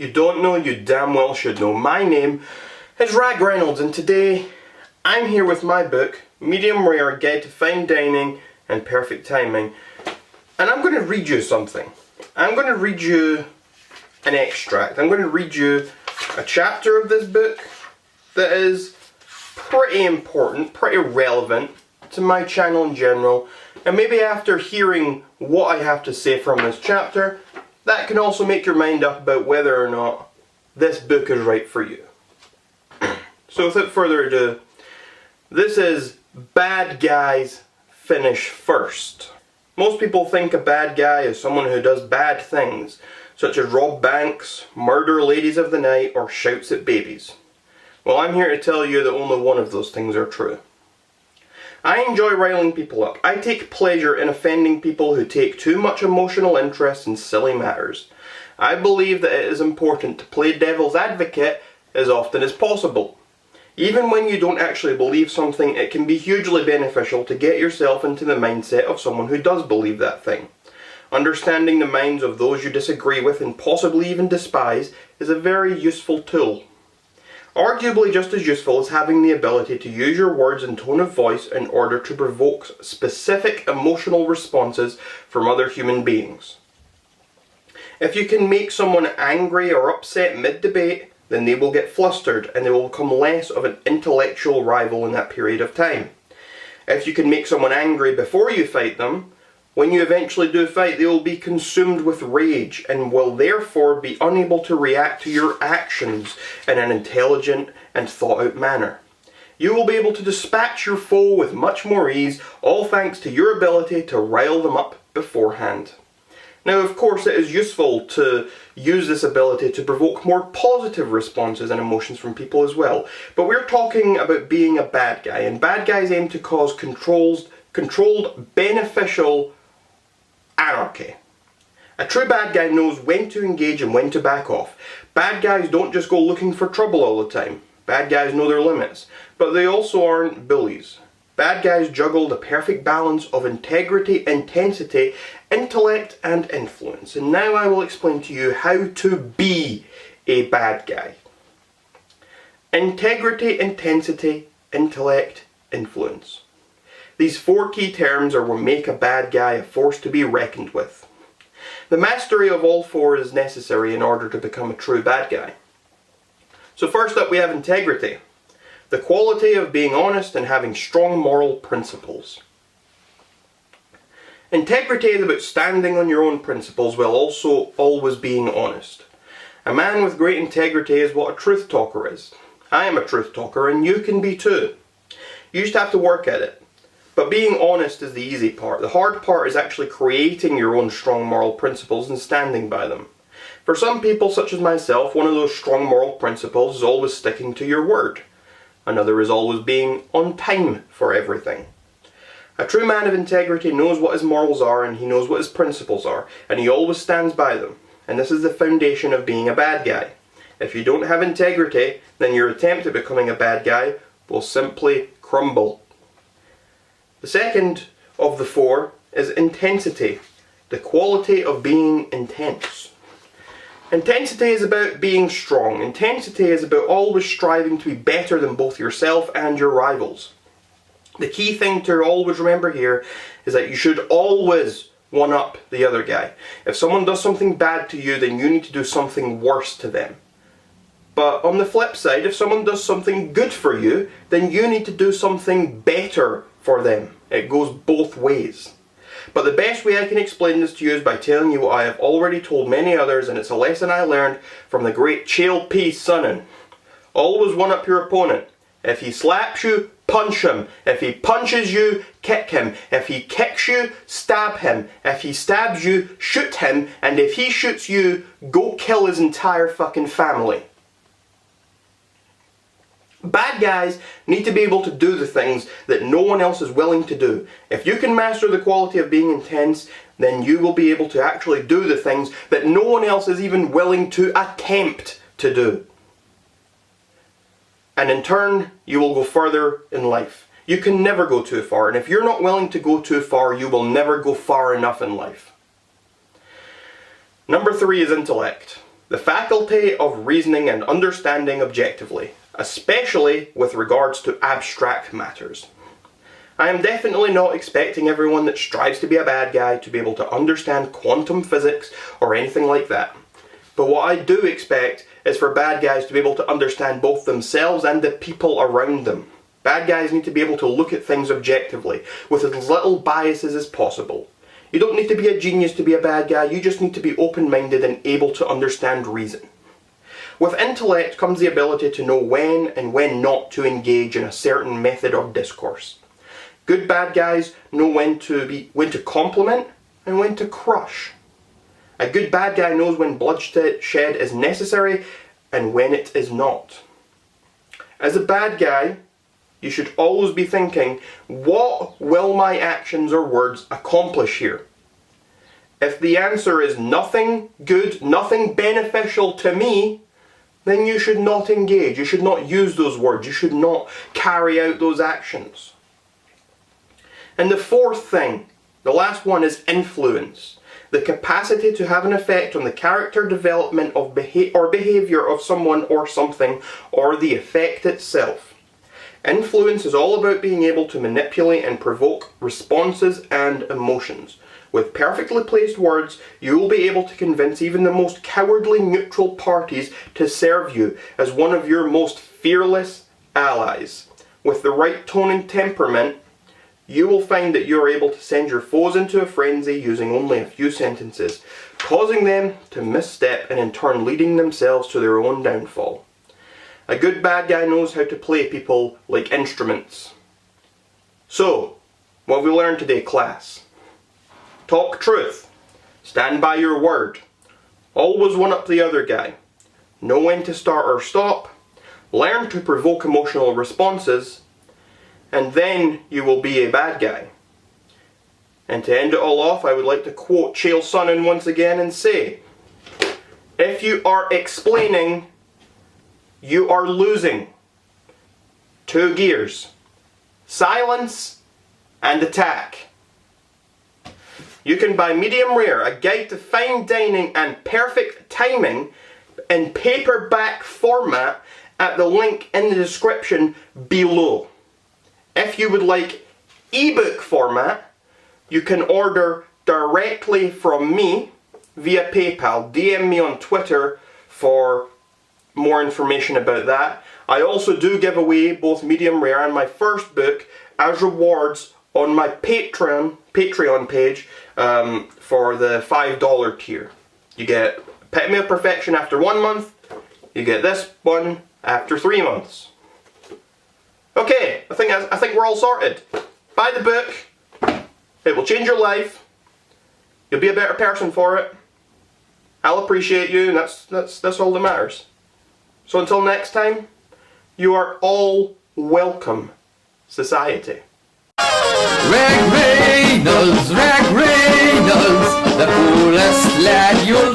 you don't know, you damn well should know. My name is Rag Reynolds, and today I'm here with my book, Medium Rare Guide to Fine Dining and Perfect Timing. And I'm going to read you something. I'm going to read you an extract. I'm going to read you a chapter of this book that is pretty important, pretty relevant to my channel in general. And maybe after hearing what I have to say from this chapter, that can also make your mind up about whether or not this book is right for you. So without further ado, this is Bad Guys Finish First. Most people think a bad guy is someone who does bad things, such as rob banks, murder ladies of the night, or shouts at babies. Well, I'm here to tell you that only one of those things are true. I enjoy riling people up. I take pleasure in offending people who take too much emotional interest in silly matters. I believe that it is important to play devil's advocate as often as possible. Even when you don't actually believe something, it can be hugely beneficial to get yourself into the mindset of someone who does believe that thing. Understanding the minds of those you disagree with and possibly even despise is a very useful tool. Arguably just as useful as having the ability to use your words and tone of voice in order to provoke specific emotional responses from other human beings. If you can make someone angry or upset mid-debate, then they will get flustered and they will become less of an intellectual rival in that period of time. If you can make someone angry before you fight them, when you eventually do fight, they will be consumed with rage and will therefore be unable to react to your actions in an intelligent and thought-out manner. You will be able to dispatch your foe with much more ease, all thanks to your ability to rile them up beforehand. Now, of course, it is useful to use this ability to provoke more positive responses and emotions from people as well. But we're talking about being a bad guy, and bad guys aim to cause controlled, beneficial anarchy. A true bad guy knows when to engage and when to back off. Bad guys don't just go looking for trouble all the time. Bad guys know their limits, but they also aren't bullies. Bad guys juggle the perfect balance of integrity, intensity, intellect, and influence. And now I will explain to you how to be a bad guy. Integrity, intensity, intellect, influence. These four key terms are what make a bad guy a force to be reckoned with. The mastery of all four is necessary in order to become a true bad guy. So first up we have integrity. The quality of being honest and having strong moral principles. Integrity is about standing on your own principles while also always being honest. A man with great integrity is what a truth talker is. I am a truth talker and you can be too. You just have to work at it. But being honest is the easy part. The hard part is actually creating your own strong moral principles and standing by them. For some people, such as myself, one of those strong moral principles is always sticking to your word. Another is always being on time for everything. A true man of integrity knows what his morals are and he knows what his principles are, and he always stands by them. And this is the foundation of being a bad guy. If you don't have integrity, then your attempt at becoming a bad guy will simply crumble. The second of the four is intensity, the quality of being intense. Intensity is about being strong. Intensity is about always striving to be better than both yourself and your rivals. The key thing to always remember here is that you should always one-up the other guy. If someone does something bad to you, then you need to do something worse to them. But on the flip side, if someone does something good for you, then you need to do something better for them. It goes both ways. But the best way I can explain this to you is by telling you what I have already told many others, and it's a lesson I learned from the great Chael P. Sonnen. Always one-up your opponent. If he slaps you, punch him. If he punches you, kick him. If he kicks you, stab him. If he stabs you, shoot him. And if he shoots you, go kill his entire fucking family. Bad guys need to be able to do the things that no one else is willing to do. If you can master the quality of being intense, then you will be able to actually do the things that no one else is even willing to attempt to do. And in turn, you will go further in life. You can never go too far, and if you're not willing to go too far, you will never go far enough in life. Number 3 is intellect. the faculty of reasoning and understanding objectively, especially with regards to abstract matters. I am definitely not expecting everyone that strives to be a bad guy to be able to understand quantum physics or anything like that. But what I do expect is for bad guys to be able to understand both themselves and the people around them. Bad guys need to be able to look at things objectively, with as little biases as possible. You don't need to be a genius to be a bad guy, you just need to be open-minded and able to understand reason. With intellect comes the ability to know when and when not to engage in a certain method of discourse. Good bad guys know when to compliment and when to crush. A good bad guy knows when bloodshed is necessary and when it is not. As a bad guy, you should always be thinking, what will my actions or words accomplish here? If the answer is nothing good, nothing beneficial to me, then you should not engage. You should not use those words. You should not carry out those actions. And the fourth thing, the last one, is influence. The capacity to have an effect on the character development of behavior of someone or something, or the effect itself. Influence is all about being able to manipulate and provoke responses and emotions. With perfectly placed words, you will be able to convince even the most cowardly neutral parties to serve you as one of your most fearless allies. With the right tone and temperament, you will find that you are able to send your foes into a frenzy using only a few sentences, causing them to misstep and in turn leading themselves to their own downfall. A good bad guy knows how to play people like instruments. So, what have we learned today, class? Talk truth. Stand by your word. Always one up the other guy. Know when to start or stop. Learn to provoke emotional responses. And then you will be a bad guy. And to end it all off, I would like to quote Chael Sonnen once again and say, if you are explaining, you are losing. 2 gears. Silence and attack. You can buy Medium Rare, a guide to fine dining and perfect timing in paperback format at the link in the description below. If you would like ebook format, you can order directly from me via PayPal. DM me on Twitter for more information about that. I also do give away both Medium Rare and my first book as rewards on my Patreon page for the $5 tier. You get Epitome of Perfection after 1 month. You get this one after 3 months. Okay, I think we're all sorted. Buy the book. It will change your life. You'll be a better person for it. I'll appreciate you, and that's all that matters. So until next time, you are all welcome, society. Ragreynolds, the coolest lad you'll